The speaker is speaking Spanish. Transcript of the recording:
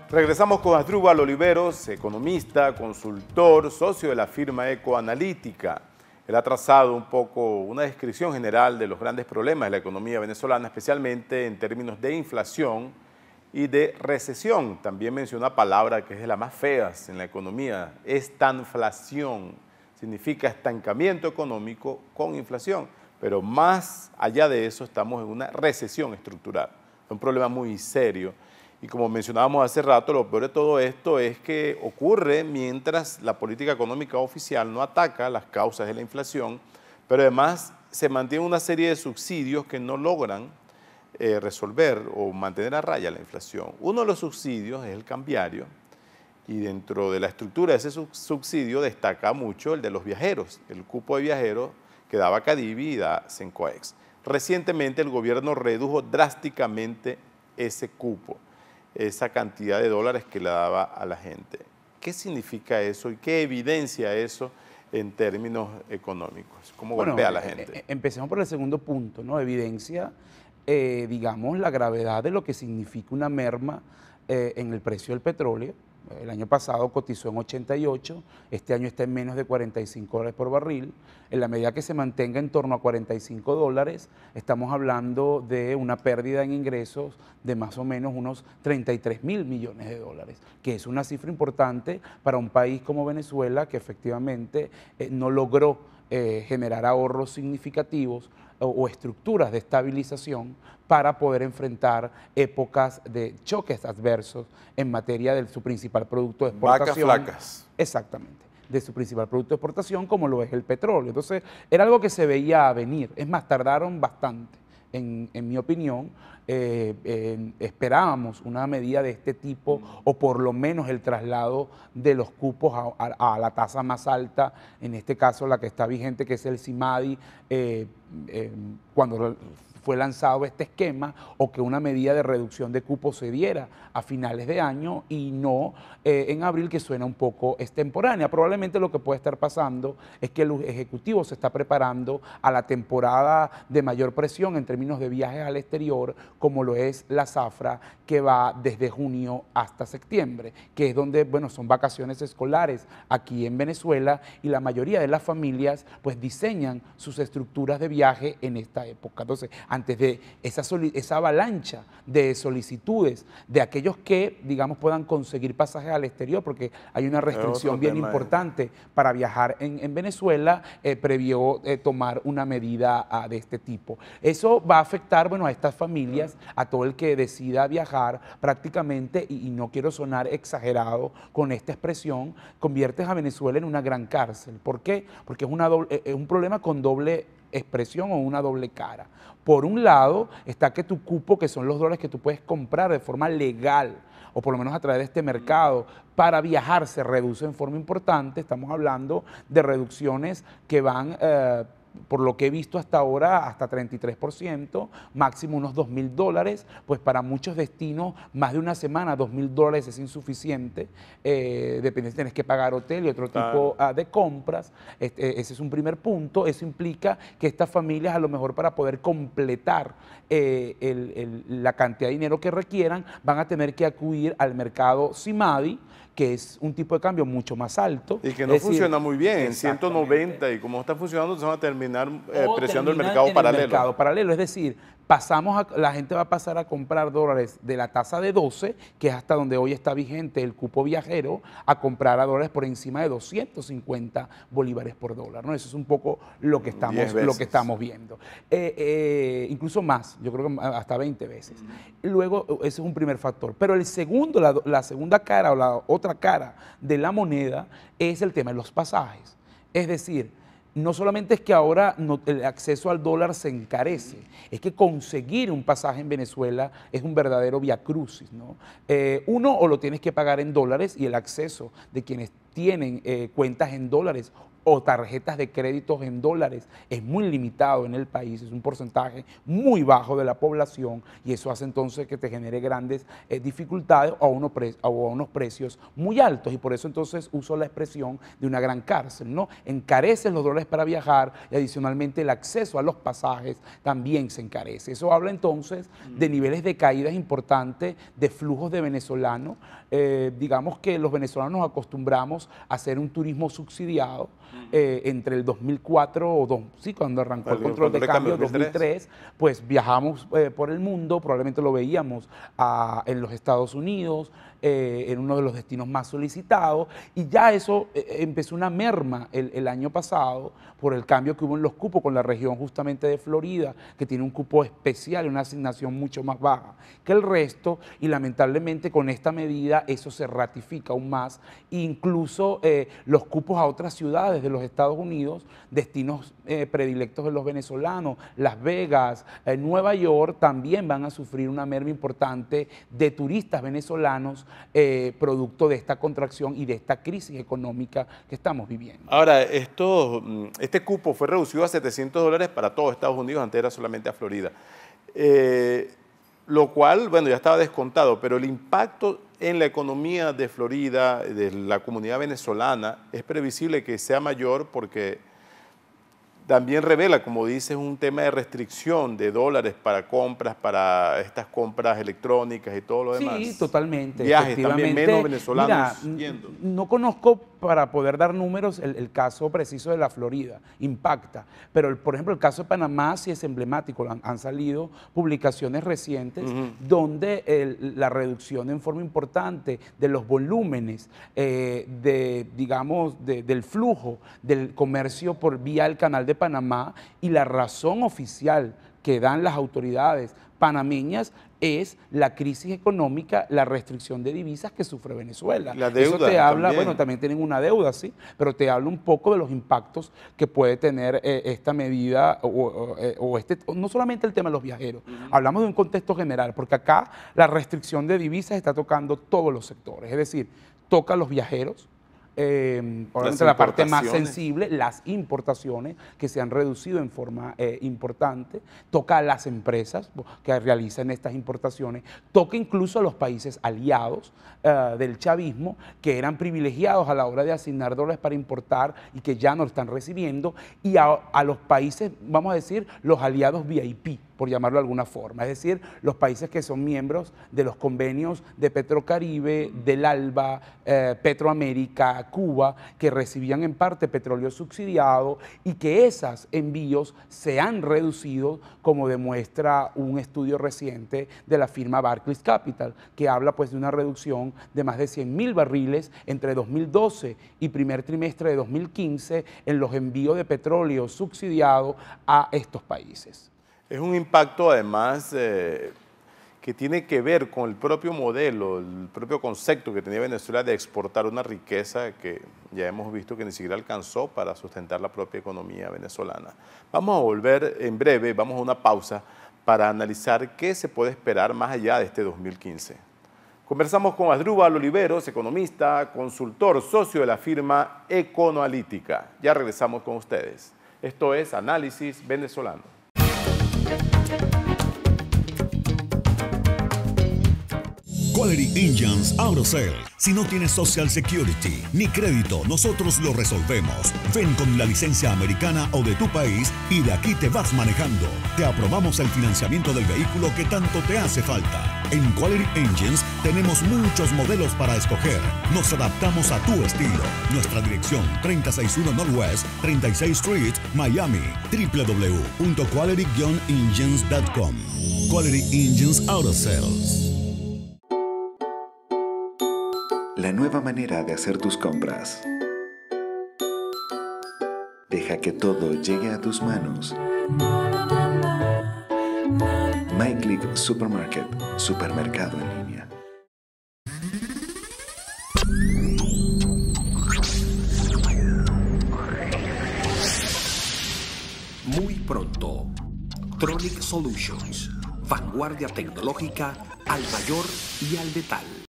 Regresamos con Asdrúbal Oliveros, economista, consultor, socio de la firma Ecoanalítica. Él ha trazado un poco una descripción general de los grandes problemas de la economía venezolana, especialmente en términos de inflación y de recesión. También menciona una palabra que es de las más feas en la economía, estanflación. Significa estancamiento económico con inflación, pero más allá de eso estamos en una recesión estructural. Es un problema muy serio. Y como mencionábamos hace rato, lo peor de todo esto es que ocurre mientras la política económica oficial no ataca las causas de la inflación, pero además se mantiene una serie de subsidios que no logran resolver o mantener a raya la inflación. Uno de los subsidios es el cambiario y dentro de la estructura de ese subsidio destaca mucho el de los viajeros, el cupo de viajeros que daba Cadivi y da Sencoex. Recientemente el gobierno redujo drásticamente ese cupo, esa cantidad de dólares que le daba a la gente. ¿Qué significa eso y qué evidencia eso en términos económicos? ¿Cómo golpea a la gente? Empecemos por el segundo punto, ¿no? Evidencia, digamos, la gravedad de lo que significa una merma en el precio del petróleo. El año pasado cotizó en 88, este año está en menos de 45 dólares por barril. En la medida que se mantenga en torno a 45 dólares, estamos hablando de una pérdida en ingresos de más o menos unos 33.000 millones de dólares, que es una cifra importante para un país como Venezuela que efectivamente no logró generar ahorros significativos o estructuras de estabilización para poder enfrentar épocas de choques adversos en materia de su principal producto de exportación. Vacas flacas. Exactamente, de su principal producto de exportación como lo es el petróleo. Entonces, era algo que se veía venir. Es más, tardaron bastante, en mi opinión. Esperábamos una medida de este tipo o por lo menos el traslado de los cupos a la tasa más alta, en este caso la que está vigente, que es el CIMADI, cuando fue lanzado este esquema, o que una medida de reducción de cupos se diera a finales de año y no en abril, que suena un poco extemporánea. Probablemente lo que puede estar pasando es que el Ejecutivo se está preparando a la temporada de mayor presión en términos de viajes al exterior, como lo es la zafra, que va desde junio hasta septiembre, que es donde, bueno, son vacaciones escolares aquí en Venezuela y la mayoría de las familias pues diseñan sus estructuras de viaje en esta época. Entonces, antes de esa avalancha de solicitudes de aquellos que, digamos, puedan conseguir pasajes al exterior, porque hay una restricción bien importante para viajar en Venezuela, previó tomar una medida de este tipo. Eso va a afectar, bueno, a estas familias, a todo el que decida viajar prácticamente, y no quiero sonar exagerado con esta expresión, conviertes a Venezuela en una gran cárcel. ¿Por qué? Porque es un problema con doble expresión o una doble cara. Por un lado está que tu cupo, que son los dólares que tú puedes comprar de forma legal, o por lo menos a través de este mercado, para viajar se reduce en forma importante. Estamos hablando de reducciones que van, por lo que he visto hasta ahora, hasta 33%, máximo unos $2.000, pues para muchos destinos, más de una semana, $2.000 es insuficiente, depende si tienes que pagar hotel y otro tipo de compras. Ese es un primer punto. Eso implica que estas familias, a lo mejor para poder completar la cantidad de dinero que requieran, van a tener que acudir al mercado CIMADI, que es un tipo de cambio mucho más alto. Y que no funciona muy bien, en 190, y como está funcionando, se van a terminar presionando el mercado paralelo. El mercado paralelo, es decir, la gente va a pasar a comprar dólares de la tasa de 12, que es hasta donde hoy está vigente el cupo viajero, a comprar a dólares por encima de 250 bolívares por dólar, ¿no? Eso es un poco lo que estamos viendo. Incluso más, yo creo que hasta 20 veces. Luego, ese es un primer factor. Pero el segundo, la segunda cara o la otra cara de la moneda es el tema de los pasajes. Es decir, no solamente es que ahora el acceso al dólar se encarece, es que conseguir un pasaje en Venezuela es un verdadero viacrucis, ¿no? Uno, o lo tienes que pagar en dólares, y el acceso de quienes tienen cuentas en dólares o tarjetas de créditos en dólares es muy limitado en el país, es un porcentaje muy bajo de la población y eso hace entonces que te genere grandes dificultades o a unos precios muy altos y por eso entonces uso la expresión de una gran cárcel, ¿no? Encarecen los dólares para viajar y adicionalmente el acceso a los pasajes también se encarece. Eso habla entonces de niveles de caídas importantes de flujos de venezolanos. Digamos que los venezolanos nos acostumbramos a hacer un turismo subsidiado entre el 2004 cuando arrancó el control de cambio, 2003, pues viajamos por el mundo, probablemente lo veíamos en los Estados Unidos, en uno de los destinos más solicitados, y ya eso empezó una merma el año pasado por el cambio que hubo en los cupos con la región justamente de Florida, que tiene un cupo especial, una asignación mucho más baja que el resto, y lamentablemente con esta medida eso se ratifica aún más, incluso los cupos a otras ciudades de los Estados Unidos, destinos predilectos de los venezolanos, Las Vegas, Nueva York, también van a sufrir una merma importante de turistas venezolanos producto de esta contracción y de esta crisis económica que estamos viviendo. Ahora, este cupo fue reducido a $700 para todo Estados Unidos, antes era solamente a Florida. Lo cual, bueno, ya estaba descontado, pero el impacto en la economía de Florida, de la comunidad venezolana, es previsible que sea mayor porque también revela, como dices, un tema de restricción de dólares para compras, para estas compras electrónicas y todo lo demás. Sí, totalmente. Viajes también, menos venezolanos yendo. No conozco para poder dar números el caso preciso de la Florida, impacta, pero por ejemplo el caso de Panamá sí es emblemático, han salido publicaciones recientes donde la reducción en forma importante de los volúmenes del flujo del comercio por vía el canal de Panamá, y la razón oficial que dan las autoridades panameñas es la crisis económica, la restricción de divisas que sufre Venezuela. La deuda. Eso te habla, también. bueno, también tienen una deuda, sí, pero te habla un poco de los impactos que puede tener esta medida no solamente el tema de los viajeros, hablamos de un contexto general, porque acá la restricción de divisas está tocando todos los sectores, es decir, toca a los viajeros, probablemente la parte más sensible, las importaciones que se han reducido en forma importante, toca a las empresas que realizan estas importaciones, toca incluso a los países aliados del chavismo que eran privilegiados a la hora de asignar dólares para importar y que ya no lo están recibiendo, y a los países, vamos a decir, los aliados VIP, por llamarlo de alguna forma, es decir, los países que son miembros de los convenios de Petrocaribe, del ALBA, Petroamérica, Cuba, que recibían en parte petróleo subsidiado y que esos envíos se han reducido, como demuestra un estudio reciente de la firma Barclays Capital, que habla pues de una reducción de más de 100.000 barriles entre 2012 y primer trimestre de 2015 en los envíos de petróleo subsidiado a estos países. Es un impacto además que tiene que ver con el propio modelo, el propio concepto que tenía Venezuela de exportar una riqueza que ya hemos visto que ni siquiera alcanzó para sustentar la propia economía venezolana. Vamos a volver en breve, vamos a una pausa para analizar qué se puede esperar más allá de este 2015. Conversamos con Asdrúbal Oliveros, economista, consultor, socio de la firma Econoanalítica. Ya regresamos con ustedes. Esto es Análisis Venezolano. Quality Engines AutoSale. Si no tienes Social Security ni crédito, nosotros lo resolvemos. Ven con la licencia americana o de tu país y de aquí te vas manejando. Te aprobamos el financiamiento del vehículo que tanto te hace falta. En Quality Engines tenemos muchos modelos para escoger. Nos adaptamos a tu estilo. Nuestra dirección 361 Northwest 36th Street, Miami. www.quality-engines.com. Quality Engines Auto Sales. La nueva manera de hacer tus compras. Deja que todo llegue a tus manos. MyClick Supermarket, supermercado en línea. Muy pronto, Tronic Solutions, vanguardia tecnológica al mayor y al detalle.